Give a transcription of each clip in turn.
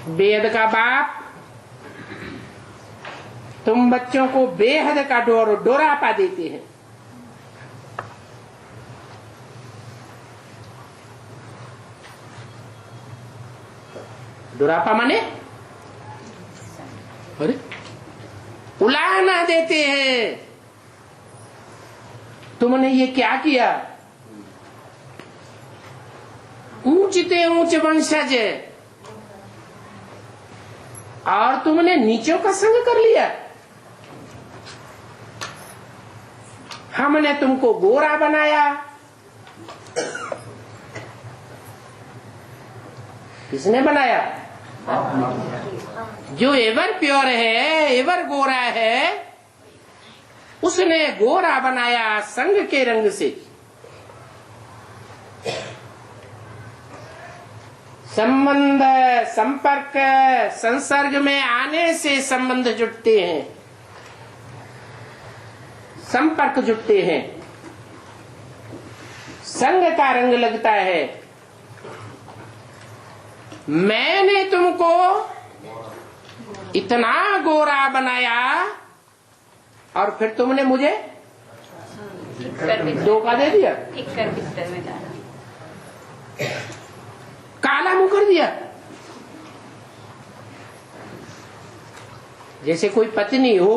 बेहद का बाप तुम बच्चों को बेहद का डोरापा देते हैं। डोरापा माने अरे उलाहना देते हैं। तुमने ये क्या किया? ऊंचते ऊंच वंशज और तुमने नीचों का संग कर लिया। हमने तुमको गोरा बनाया। किसने बनाया? जो एवर प्योर है, एवर गोरा है, उसने गोरा बनाया संग के रंग से। संबंध, संपर्क, संसर्ग में आने से संबंध जुटते हैं, संपर्क जुटते हैं, संग का रंग लगता है। मैंने तुमको इतना गोरा बनाया और फिर तुमने मुझे धोखा दे दिया, काला मुंह कर दिया। जैसे कोई पत्नी हो,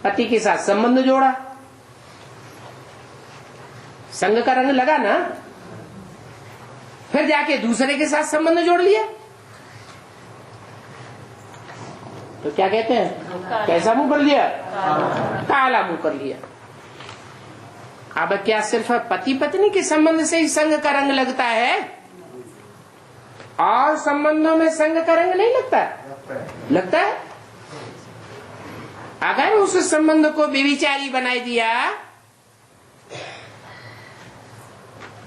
पति के साथ संबंध जोड़ा, संग का रंग लगा ना, फिर जाके दूसरे के साथ संबंध जोड़ लिया तो क्या कहते हैं? कैसा मुंह कर लिया? काला मुंह कर लिया। अब क्या सिर्फ पति पत्नी के संबंध से ही संग का रंग लगता है और संबंधों में संग का रंग नहीं लगता? लगता है। अगर उस संबंध को व्यभिचारी बना दिया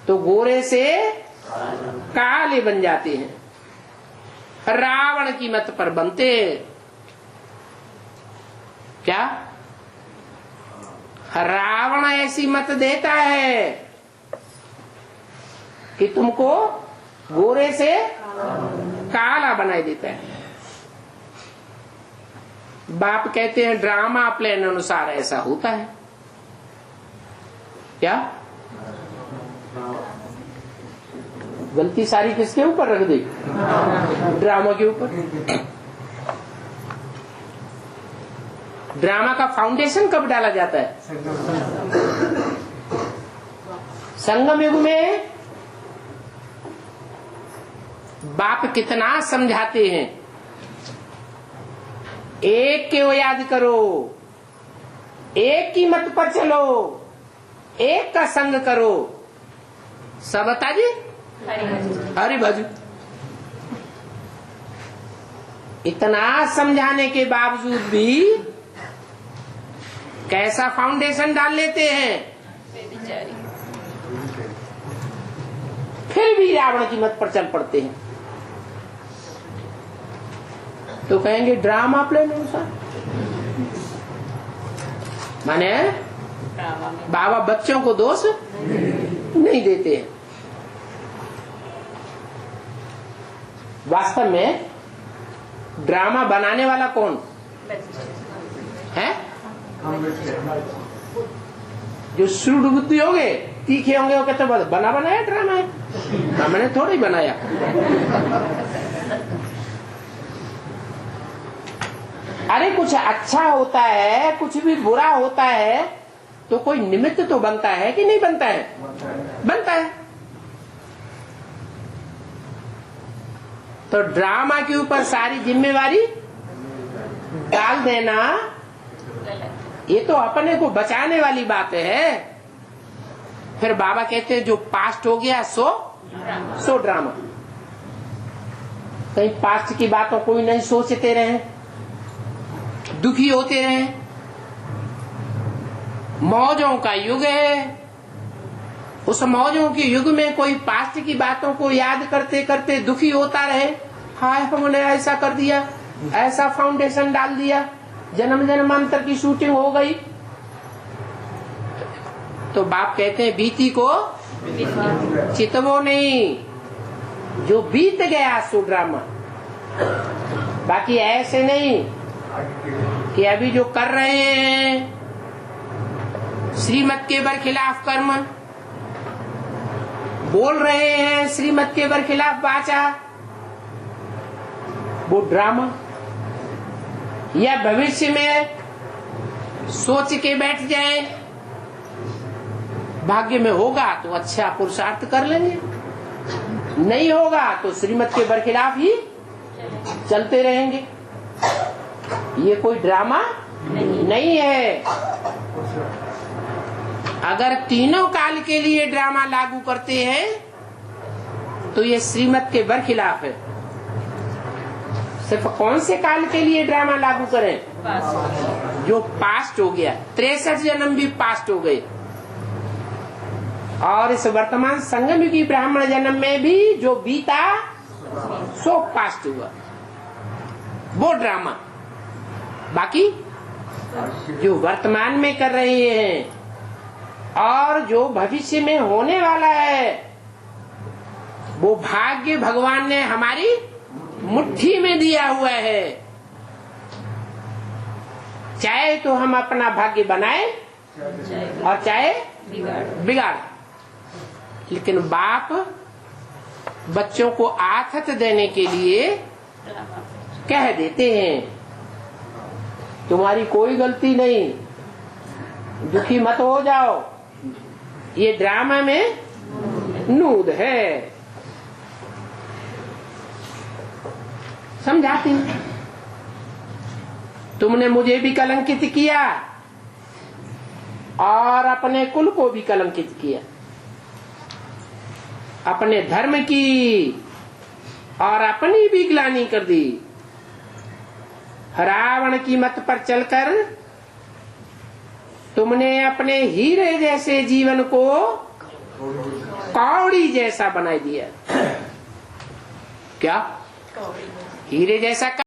तो गोरे से काले बन जाते हैं। रावण की मत पर बनते। क्या रावण ऐसी मत देता है कि तुमको गोरे से काला बना देता है। बाप कहते हैं ड्रामा प्लान अनुसार ऐसा होता है। क्या गलती सारी किसके ऊपर रख दी? ड्रामा के ऊपर। ड्रामा का फाउंडेशन कब डाला जाता है? संगम युग में बाप कितना समझाते हैं, एक को याद करो, एक की मत पर चलो, एक का संग करो। सब बता जी हरी बाजू। इतना समझाने के बावजूद भी कैसा फाउंडेशन डाल लेते हैं, फिर भी रावण की मत पर चल पड़ते हैं। तो कहेंगे ड्रामा प्लान अनुसार। माने बाबा बच्चों को दोष नहीं देते हैं। वास्तव में ड्रामा बनाने वाला कौन है? जो सूढ़ बुद्धि होंगे, तीखे होंगे, वो कहते बना बनाया ड्रामा है, हमने थोड़ी बनाया। अरे कुछ अच्छा होता है, कुछ भी बुरा होता है तो कोई निमित्त तो बनता है कि नहीं बनता है? बनता है। तो ड्रामा के ऊपर सारी जिम्मेवारी डाल देना, ये तो अपने को बचाने वाली बात है। फिर बाबा कहते हैं जो पास्ट हो गया सो ड्रामा। कहीं पास्ट की बातों को ही नहीं सोचते रहे, दुखी होते रहे। मौजों का युग है, उस मौजों के युग में कोई पास्ट की बातों को याद करते करते दुखी होता रहे। हाय हमने ऐसा कर दिया, ऐसा फाउंडेशन डाल दिया, जन्म जन्मांतर की शूटिंग हो गई। तो बाप कहते हैं बीती को चितवो नहीं, जो बीत गया सो ड्रामा। बाकी ऐसे नहीं कि अभी जो कर रहे हैं श्रीमत के बरखिलाफ कर्म, बोल रहे हैं श्रीमत के बरखिलाफ वाचा, वो ड्रामा, या भविष्य में सोच के बैठ जाए भाग्य में होगा तो अच्छा पुरुषार्थ कर लेंगे, नहीं होगा तो श्रीमत के बरखिलाफ ही चलते रहेंगे। ये कोई ड्रामा नहीं है। अगर तीनों काल के लिए ड्रामा लागू करते हैं तो ये श्रीमत के बरखिलाफ है। सिर्फ कौन से काल के लिए ड्रामा लागू करें? जो पास्ट हो गया, 63 जन्म भी पास्ट हो गए, और इस वर्तमान संगम की ब्राह्मण जन्म में भी जो बीता सो पास्ट हुआ, वो ड्रामा। बाकी जो वर्तमान में कर रहे हैं और जो भविष्य में होने वाला है, वो भाग्य भगवान ने हमारी मुट्ठी में दिया हुआ है। चाहे तो हम अपना भाग्य बनाए और चाहे बिगाड़। लेकिन बाप बच्चों को आथत देने के लिए कह देते हैं तुम्हारी कोई गलती नहीं, दुखी मत हो जाओ, ये ड्रामा में नूद है। समझाती हूं, तुमने मुझे भी कलंकित किया और अपने कुल को भी कलंकित किया, अपने धर्म की और अपनी भी ग्लानि कर दी। रावण की मत पर चलकर तुमने अपने हीरे जैसे जीवन को कौड़ी जैसा बना दिया। क्या हीरे जैसा